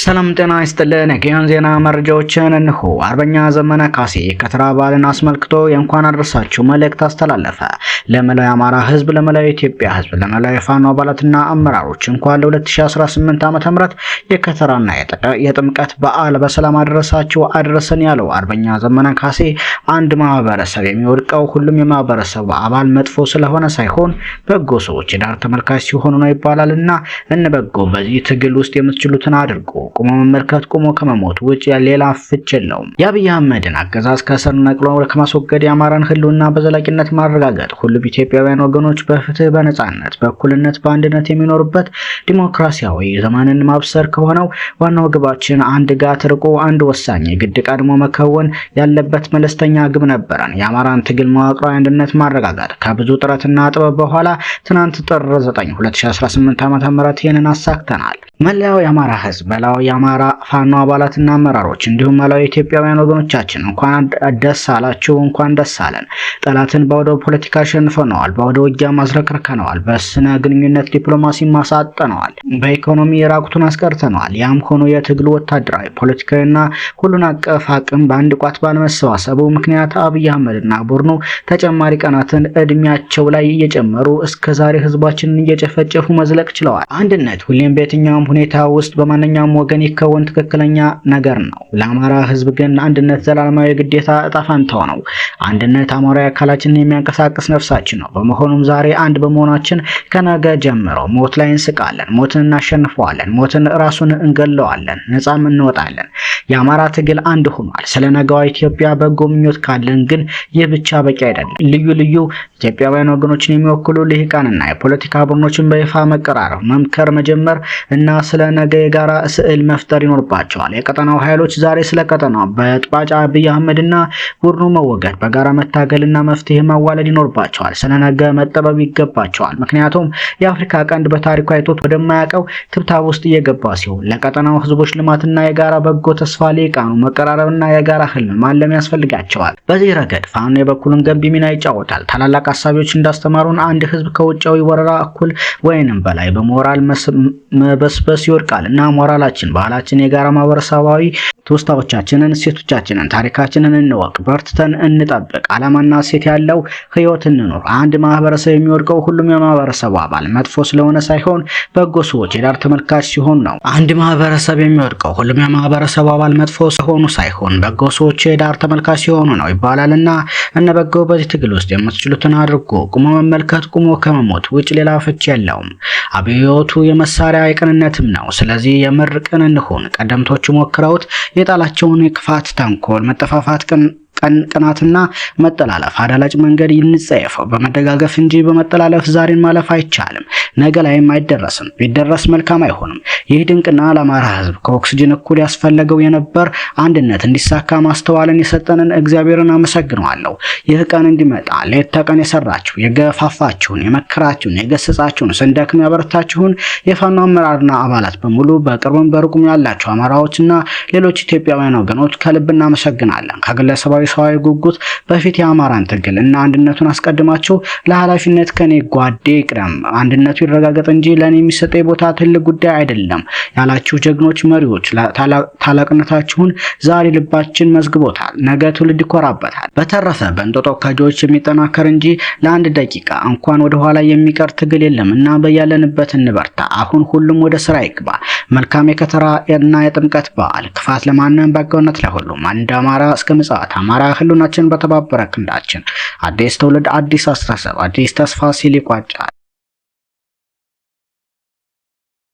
ሰላም ጤና ይስጥልን። የጊዮን ዜና መረጃዎችን እንሆ። አርበኛ ዘመነ ካሴ ከተራ በዓልን አስመልክቶ የእንኳን አደረሳችሁ መልእክት አስተላለፈ። ለመላው የአማራ ሕዝብ፣ ለመላው የኢትዮጵያ ሕዝብ፣ ለመላው የፋኖ አባላትና አመራሮች እንኳን ለ2018 ዓ.ም የከተራና የጥምቀት በዓል በሰላም አደረሳችሁ አደረሰን ያለው አርበኛ ዘመነ ካሴ አንድ ማህበረሰብ የሚወድቀው ሁሉም የማህበረሰቡ አባል መጥፎ ስለሆነ ሳይሆን በጎ ሰዎች የዳር ተመልካች ሲሆኑ ነው ይባላልና እንበጎ በዚህ ትግል ውስጥ የምትችሉትን አድርጉ። ቆሞ መመልከት ቆሞ ከመሞት ውጭ ሌላ ፍች የለውም። የአብይ አህመድን አገዛዝ ከስር ነቅሎ ከማስወገድ የአማራን ህልውና በዘላቂነት ማረጋገጥ ሁሉም ኢትዮጵያውያን ወገኖች በፍትህ፣ በነጻነት፣ በእኩልነት፣ በአንድነት የሚኖሩበት ዲሞክራሲያዊ ዘመንን ማብሰር ከሆነው ዋናው ግባችን አንድ ጋር ተርቆ አንድ ወሳኝ ግድ ቀድሞ መከወን ያለበት መለስተኛ ግብ ነበረን። የአማራን ትግል መዋቅራዊ አንድነት ማረጋገጥ ከብዙ ጥረትና ጥበብ በኋላ ትናንት ጥር 9 2018 ዓ.ም ይህንን አሳክተናል። መላው የአማራ ህዝብ፣ መላው የአማራ ፋኖ አባላትና አመራሮች እንዲሁም መላው ኢትዮጵያውያን ወገኖቻችን እንኳን ደስ አላችሁ፣ እንኳን ደስ አለን። ጠላትን በወደ ፖለቲካ አሸንፈነዋል፣ በወደ ውጊያ ማዝረክርከነዋል፣ በስነ ግንኙነት ዲፕሎማሲ ማሳጠነዋል፣ በኢኮኖሚ የራቁቱን አስቀርተነዋል። ያም ሆኖ የትግሉ ወታደራዊ ፖለቲካዊና ሁሉን አቀፍ አቅም በአንድ ቋት ባለመሰባሰቡ ምክንያት አብይ አህመድና ቡድኑ ተጨማሪ ቀናትን እድሜያቸው ላይ እየጨመሩ እስከዛሬ ህዝባችንን እየጨፈጨፉ መዝለቅ ችለዋል። አንድነት ሁሌም በየትኛውም ሁኔታ ውስጥ በማንኛውም ወገን ይከወን ትክክለኛ ነገር ነው። ለአማራ ህዝብ ግን አንድነት ዘላለማዊ ግዴታ እጣ ፈንታው ነው። አንድነት አማራዊ አካላችንን የሚያንቀሳቅስ ነፍሳችን ነው። በመሆኑም ዛሬ አንድ በመሆናችን ከነገ ጀምሮ ሞት ላይ እንስቃለን፣ ሞትን እናሸንፈዋለን፣ ሞትን ራሱን እንገለዋለን፣ ነፃም እንወጣለን። የአማራ ትግል አንድ ሆኗል። ስለ ነገዋ ኢትዮጵያ በጎ ምኞት ካለን ግን ይህ ብቻ በቂ አይደለም። ልዩ ልዩ ኢትዮጵያውያን ወገኖችን የሚወክሉ ልሂቃንና የፖለቲካ ቡድኖችን በይፋ መቀራረብ፣ መምከር መጀመር እና ስለ ነገ የጋራ ስዕል መፍጠር ይኖርባቸዋል። የቀጠናው ኃይሎች ዛሬ ስለ ቀጠናው በጥባጫ አብይ አህመድና ቡድኑ መወገድ በጋራ መታገልና መፍትሄ ማዋለድ ይኖርባቸዋል። ስለ ነገ መጠበብ ይገባቸዋል። ምክንያቱም የአፍሪካ ቀንድ በታሪኩ አይቶት ወደማያውቀው ትብታብ ውስጥ እየገባ ሲሆን ለቀጠናው ህዝቦች ልማትና የጋራ በጎ ተስፋ ሊቃኑ መቀራረብና የጋራ ህልም ማለም ያስፈልጋቸዋል። በዚህ ረገድ ፋኖ የበኩሉን ገንቢ ሚና ይጫወታል። ታላላቅ አሳቢዎች እንዳስተማሩን አንድ ህዝብ ከውጫዊ ወረራ እኩል ወይንም በላይ በሞራል መበስበስ ይወድቃል እና ሞራላችን፣ ባህላችን፣ የጋራ ማህበረሰባዊ ትውስታዎቻችንን፣ እሴቶቻችንን፣ ታሪካችንን እንወቅ፣ በርትተን እንጠብቅ። ዓላማና እሴት ያለው ህይወት እንኖር። አንድ ማህበረሰብ የሚወድቀው ሁሉም የማህበረሰቡ አባል መጥፎ ስለሆነ ሳይሆን በጎ ሰዎች የዳር ተመልካች ሲሆን ነው። አንድ ማህበረሰብ የሚወድቀው ሁሉም የማህበረሰቡ አባል መጥፎ ሲሆኑ ሳይሆን በጎ ሰዎች የዳር ተመልካች ሲሆኑ ነው ይባላልና በጎ በዚህ ትግል ውስጥ የምትችሉትን አድርጉ። ቁሞ መመልከት ቁሞ ከመሞት ውጭ ሌላ ፍች የለውም። አብዮቱ የመሳሪያ የቅንነትም ነው። ስለዚህ የምር ቅን እንሁን። ቀደምቶቹ ሞክረውት የጣላቸውን የክፋት፣ ተንኮል፣ መጠፋፋት፣ ቅናትና መጠላለፍ አዳላጭ መንገድ ይንጸየፈው በመደጋገፍ እንጂ በመጠላለፍ ዛሬን ማለፍ አይቻልም። ነገ ላይም አይደረስም። ቢደረስ መልካም አይሆንም። ይህ ድንቅና ለአማራ ህዝብ ከኦክሲጅን እኩል ያስፈለገው የነበር አንድነት እንዲሳካ ማስተዋልን የሰጠንን እግዚአብሔርን አመሰግነዋለሁ። ይህ ቀን እንዲመጣ ሌት ተቀን የሰራችሁ፣ የገፋፋችሁን፣ የመከራችሁን፣ የገሰጻችሁን፣ ስንደክም ያበረታችሁን የፋኖ አመራርና አባላት በሙሉ በቅርብም በሩቁም ያላችሁ አማራዎችና ሌሎች ኢትዮጵያውያን ወገኖች ከልብ እናመሰግናለን። ከግለሰባዊ ሰዋዊ ጉጉት በፊት የአማራን ትግል እና አንድነቱን አስቀድማችሁ ለኃላፊነት ከኔ ጓዴ ቅደም፣ አንድነቱ ይረጋገጥ እንጂ ለኔ የሚሰጠው ቦታ ትልቅ ጉዳይ አይደለም ያላችሁ ጀግኖች መሪዎች ታላቅነታችሁን ዛሬ ልባችን መዝግቦታል፣ ነገ ትውልድ ይኮራበታል። በተረፈ በእንጦጦ ካጆች የሚጠናከር እንጂ ለአንድ ደቂቃ እንኳን ወደ ኋላ የሚቀር ትግል የለም እና በያለንበት እንበርታ። አሁን ሁሉም ወደ ስራ ይግባ። መልካም የከተራ እና የጥምቀት በዓል። ክፋት ለማንም በጎነት ለሁሉም። አንድ አማራ እስከ ምጽአት አማራ ህልውናችን በተባበረ ክንዳችን። አዲስ ትውልድ፣ አዲስ አስተሳሰብ፣ አዲስ ተስፋ ሲል ይቋጫል።